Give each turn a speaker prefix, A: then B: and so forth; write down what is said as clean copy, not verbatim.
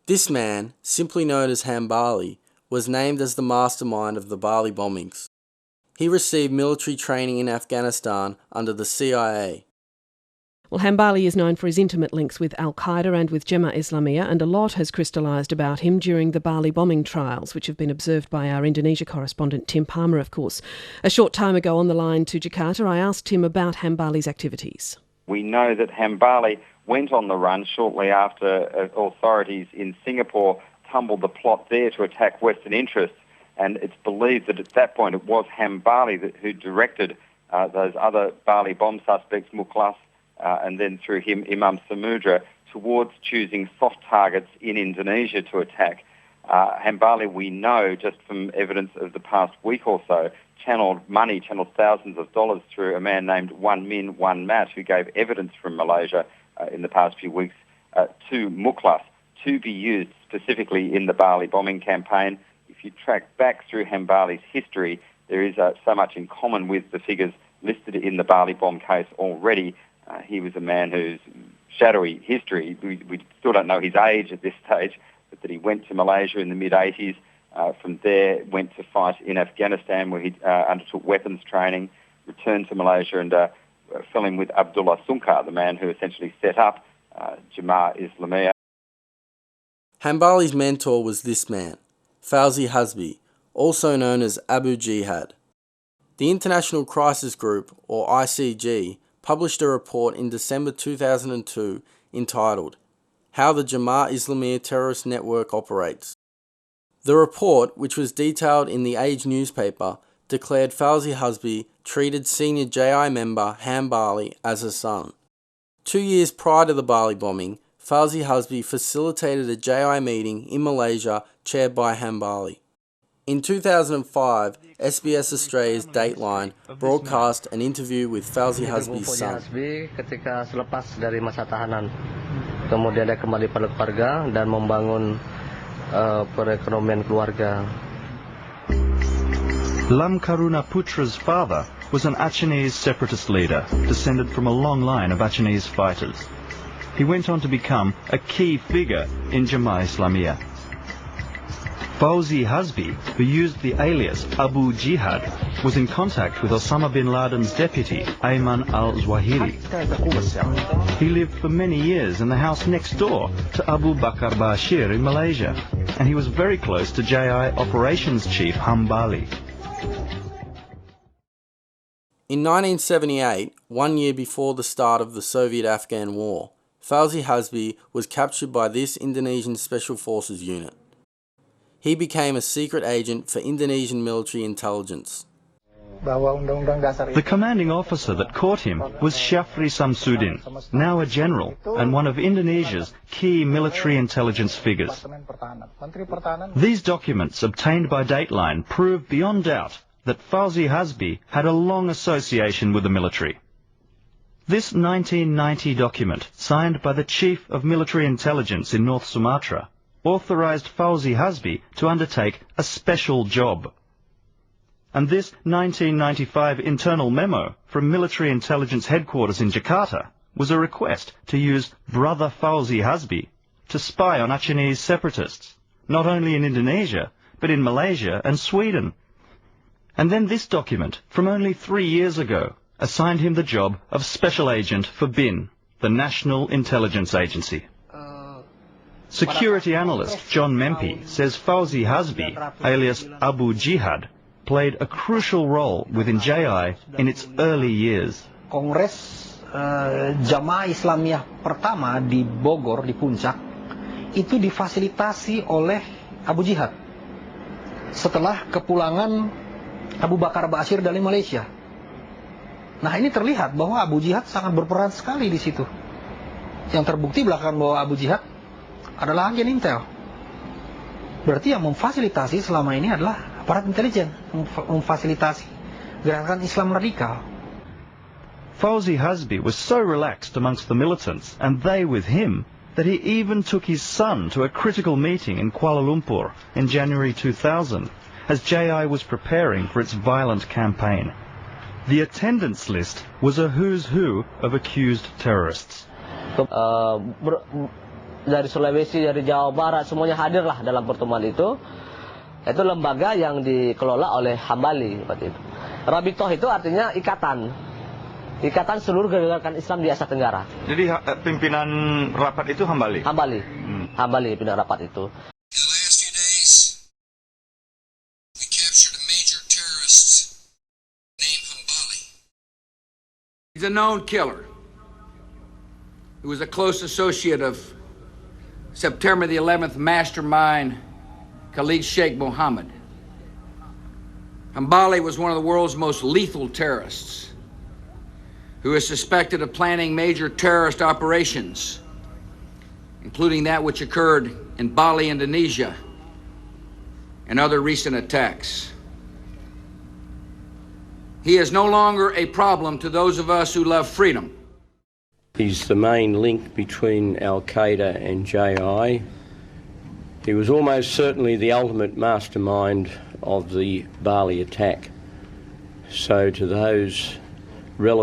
A: This man, simply known as Hambali, was named as the mastermind of the Bali bombings. He received military training in Afghanistan under the CIA.
B: Well, Hambali is known for his intimate links with Al-Qaeda and with Jemaah Islamiah, and a lot has crystallised about him during the Bali bombing trials, which have been observed by our Indonesia correspondent Tim Palmer, of course. A short time ago on the line to Jakarta, I asked him about Hambali's activities.
C: We know that Hambali went on the run shortly after authorities in Singapore tumbled the plot there to attack Western interests, and it's believed that at that point it was Hambali who directed those other Bali bomb suspects, Mukhlas, and then through him Imam Samudra, towards choosing soft targets in Indonesia to attack. Hambali, we know just from evidence of the past week or so, channeled thousands of dollars through a man named One Min, One Mat, who gave evidence from Malaysia in the past few weeks to Mukhlas to be used specifically in the Bali bombing campaign. If you track back through Hambali's history, there is so much in common with the figures listed in the Bali bomb case already. He was a man whose shadowy history, we still don't know his age at this stage, but that he went to Malaysia in the mid-80s. From there, went to fight in Afghanistan, where he undertook weapons training, returned to Malaysia and fell in with Abdullah Sunkar, the man who essentially set up Jemaah Islamiah.
A: Hambali's mentor was this man, Fauzi Hasbi, also known as Abu Jihad. The International Crisis Group, or ICG, published a report in December 2002 entitled How the Jemaah Islamiah Terrorist Network Operates. The report, which was detailed in the Age newspaper, declared Fauzi Hasbi treated senior JI member Hambali as a son. 2 years prior to the Bali bombing, Fauzi Hasbi facilitated a JI meeting in Malaysia chaired by Hambali. In 2005, SBS Australia's Dateline broadcast an interview with Fauzi Hasbi's son.
D: Ketika selepas dari masa tahanan, kemudian dia kembali pada keluarga dan membangun perekonomian keluarga.
E: Lam Karuna Putra's father was an Achinese separatist leader, descended from a long line of Achinese fighters. He went on to become a key figure in Jemaah Islamiah. Fauzi Hasbi, who used the alias Abu Jihad, was in contact with Osama bin Laden's deputy, Ayman al-Zawahiri. He lived for many years in the house next door to Abu Bakar Bashir in Malaysia, and he was very close to JI operations chief Hambali.
A: In 1978, 1 year before the start of the Soviet-Afghan War, Fauzi Hasbi was captured by this Indonesian Special Forces unit. He became a secret agent for Indonesian military intelligence.
E: The commanding officer that caught him was Syafri Samsudin, now a general and one of Indonesia's key military intelligence figures. These documents obtained by Dateline prove beyond doubt that Fauzi Hasbi had a long association with the military. This 1990 document, signed by the Chief of Military Intelligence in North Sumatra, authorized Fauzi Hasbi to undertake a special job. And this 1995 internal memo from Military Intelligence Headquarters in Jakarta was a request to use Brother Fauzi Hasbi to spy on Achinese separatists, not only in Indonesia, but in Malaysia and Sweden. And then this document, from only 3 years ago, assigned him the job of Special Agent for BIN, the National Intelligence Agency. Security analyst John Mempi says Fauzi Hasbi, alias Abu Jihad, played a crucial role within JI in its early years.
F: Kongres Jemaah Islamiah pertama di Bogor, di Puncak, itu difasilitasi oleh Abu Jihad setelah kepulangan Abu Bakar Bashir dari Malaysia. Nah, ini terlihat bahwa Abu Jihad sangat berperan sekali di situ. Yang terbukti belakangan bahwa Abu Jihad adalah agen intel. Berarti yang memfasilitasi selama ini adalah aparat intelijen, memfasilitasi gerakan Islam radikal.
E: Fauzi Hasbi was so relaxed amongst the militants, and they with him, that he even took his son to a critical meeting in Kuala Lumpur in January 2000, as JI was preparing for its violent campaign. The attendance list was a who's who of accused terrorists.
D: dari Sulawesi, dari Jawa Barat, semuanya hadirlah dalam pertemuan itu. Itu lembaga yang dikelola oleh Hambali seperti itu. Rabitoh itu artinya ikatan. Ikatan seluruh gerakan Islam di Asia Tenggara.
E: Jadi pimpinan rapat itu Hambali?
D: Hambali. Hambali pimpinan rapat itu.
G: In the last few days, we captured a major terrorist named Hambali. He's a known killer. He was a close associate of September the 11th mastermind Khalid Sheikh Mohammed. Hambali was one of the world's most lethal terrorists who is suspected of planning major terrorist operations, including that which occurred in Bali, Indonesia, and other recent attacks. He is no longer a problem to those of us who love freedom.
H: He's the main link between Al-Qaeda and JI. He was almost certainly the ultimate mastermind of the Bali attack. So to those relatives